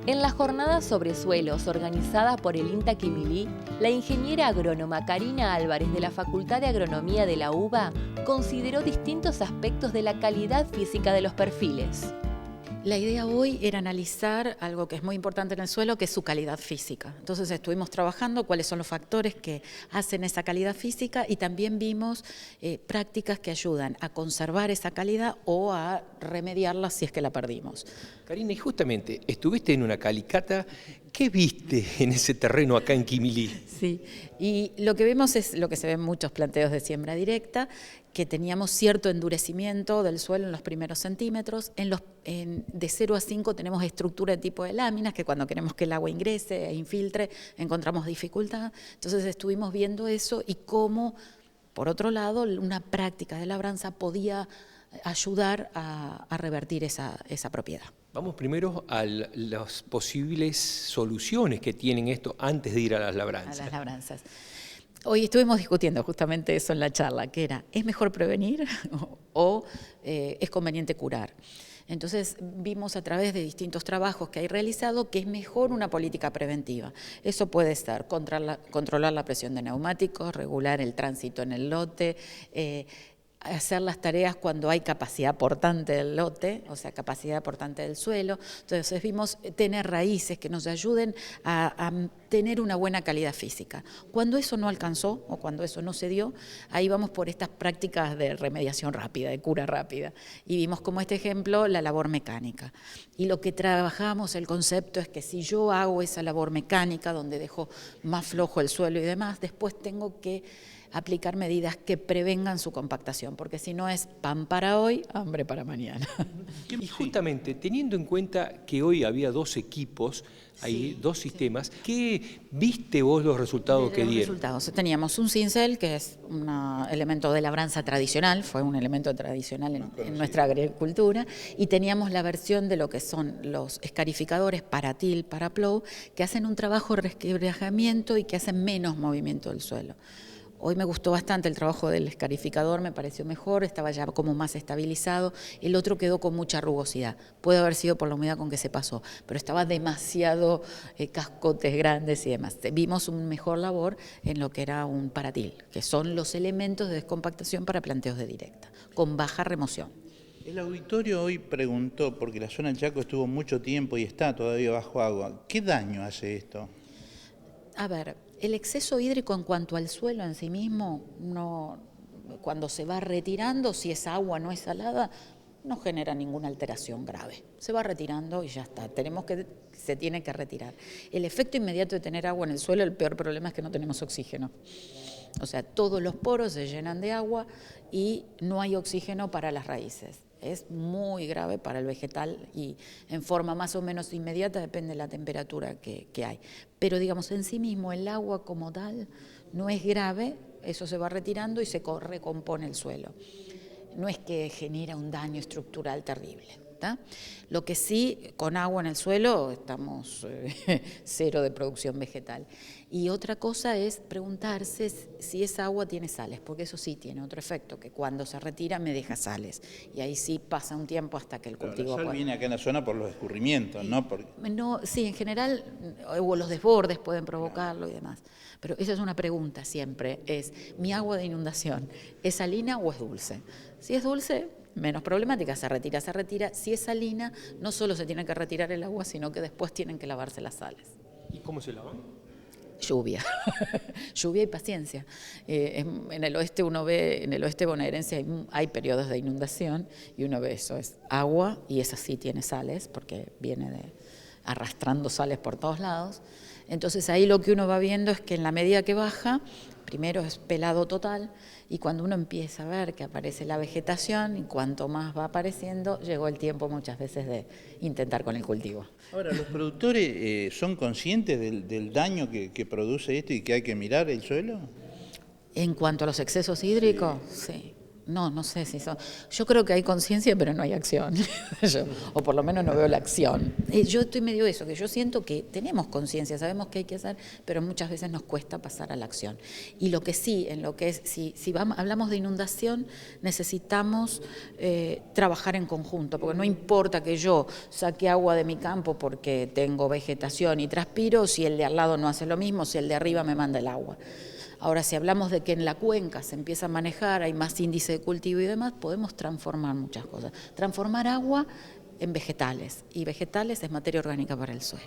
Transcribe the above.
En la jornada sobre suelos organizada por el INTA Quimilí, la ingeniera agrónoma Karina Álvarez de la Facultad de Agronomía de la UBA consideró distintos aspectos de la calidad física de los perfiles. La idea hoy era analizar algo que es muy importante en el suelo, que es su calidad física. Entonces estuvimos trabajando cuáles son los factores que hacen esa calidad física y también vimos prácticas que ayudan a conservar esa calidad o a remediarla si es que la perdimos. Karina, y justamente estuviste en una calicata. ¿Qué viste en ese terreno acá en Quimilí? Sí, y lo que vemos es lo que se ve en muchos planteos de siembra directa, que teníamos cierto endurecimiento del suelo en los primeros centímetros. De 0 a 5 tenemos estructura de tipo de láminas, que cuando queremos que el agua ingrese e infiltre encontramos dificultad. Entonces estuvimos viendo eso y cómo, por otro lado, una práctica de labranza podía ayudar a revertir esa propiedad. Vamos primero a las posibles soluciones que tienen esto antes de ir a las labranzas. A las labranzas. Hoy estuvimos discutiendo justamente eso en la charla, que era, ¿es mejor prevenir o es conveniente curar? Entonces vimos a través de distintos trabajos que hay realizado que es mejor una política preventiva. Eso puede ser controlar la presión de neumáticos, regular el tránsito en el lote, hacer las tareas cuando hay capacidad portante del lote, o sea, capacidad portante del suelo. Entonces vimos tener raíces que nos ayuden a tener una buena calidad física. Cuando eso no alcanzó o cuando eso no se dio, ahí vamos por estas prácticas de remediación rápida, de cura rápida. Y vimos como este ejemplo la labor mecánica. Y lo que trabajamos, el concepto es que si yo hago esa labor mecánica donde dejo más flojo el suelo y demás, después tengo que aplicar medidas que prevengan su compactación, porque si no es pan para hoy, hambre para mañana. Y justamente, teniendo en cuenta que hoy había dos equipos, hay dos sistemas, ¿qué viste vos los resultados que dieron? Resultados. Teníamos un cincel, que es un elemento de labranza tradicional, fue un elemento tradicional en nuestra agricultura, y teníamos la versión de lo que son los escarificadores para till, para plow, que hacen un trabajo de resquebrajamiento y que hacen menos movimiento del suelo. Hoy me gustó bastante el trabajo del escarificador, me pareció mejor, estaba ya como más estabilizado. El otro quedó con mucha rugosidad. Puede haber sido por la humedad con que se pasó, pero estaba demasiado cascotes grandes y demás. Vimos un mejor labor en lo que era un paratil, que son los elementos de descompactación para planteos de directa, con baja remoción. El auditorio hoy preguntó, porque la zona del Chaco estuvo mucho tiempo y está todavía bajo agua, ¿qué daño hace esto? A ver, el exceso hídrico en cuanto al suelo en sí mismo, cuando se va retirando, si es agua no es salada, no genera ninguna alteración grave. Se va retirando y ya está. Se tiene que retirar. El efecto inmediato de tener agua en el suelo, el peor problema es que no tenemos oxígeno. O sea, todos los poros se llenan de agua y no hay oxígeno para las raíces. Es muy grave para el vegetal y en forma más o menos inmediata depende de la temperatura que hay. Pero digamos, en sí mismo el agua como tal no es grave, eso se va retirando y se recompone el suelo. No es que genera un daño estructural terrible. ¿tá? Lo que sí, con agua en el suelo estamos cero de producción vegetal. Y otra cosa es preguntarse si esa agua tiene sales, porque eso sí tiene otro efecto, que cuando se retira me deja sales. Y ahí sí pasa un tiempo hasta que el cultivo... La sal viene acá en la zona por los escurrimientos, ¿no? No, sí, en general, o los desbordes pueden provocarlo y demás. Pero esa es una pregunta siempre, es, ¿mi agua de inundación es salina o es dulce? Si es dulce, menos problemática, se retira. Si es salina, no solo se tiene que retirar el agua, sino que después tienen que lavarse las sales. ¿Y cómo se lavan? Lluvia, lluvia y paciencia. En el oeste uno ve, en el oeste bonaerense hay periodos de inundación y uno ve eso, es agua y esa sí tiene sales porque viene arrastrando sales por todos lados. Entonces ahí lo que uno va viendo es que en la medida que baja, primero es pelado total y cuando uno empieza a ver que aparece la vegetación y cuanto más va apareciendo, llegó el tiempo muchas veces de intentar con el cultivo. Ahora, ¿los productores son conscientes del daño que produce esto y que hay que mirar el suelo? En cuanto a los excesos hídricos, sí. No sé si son. Yo creo que hay conciencia, pero no hay acción. O por lo menos no veo la acción. Yo estoy medio eso, que yo siento que tenemos conciencia, sabemos qué hay que hacer, pero muchas veces nos cuesta pasar a la acción. Y lo que sí, en lo que es, si hablamos de inundación, necesitamos trabajar en conjunto, porque no importa que yo saque agua de mi campo porque tengo vegetación y transpiro, si el de al lado no hace lo mismo, si el de arriba me manda el agua. Ahora, si hablamos de que en la cuenca se empieza a manejar, hay más índice de cultivo y demás, podemos transformar muchas cosas. Transformar agua en vegetales, y vegetales es materia orgánica para el suelo.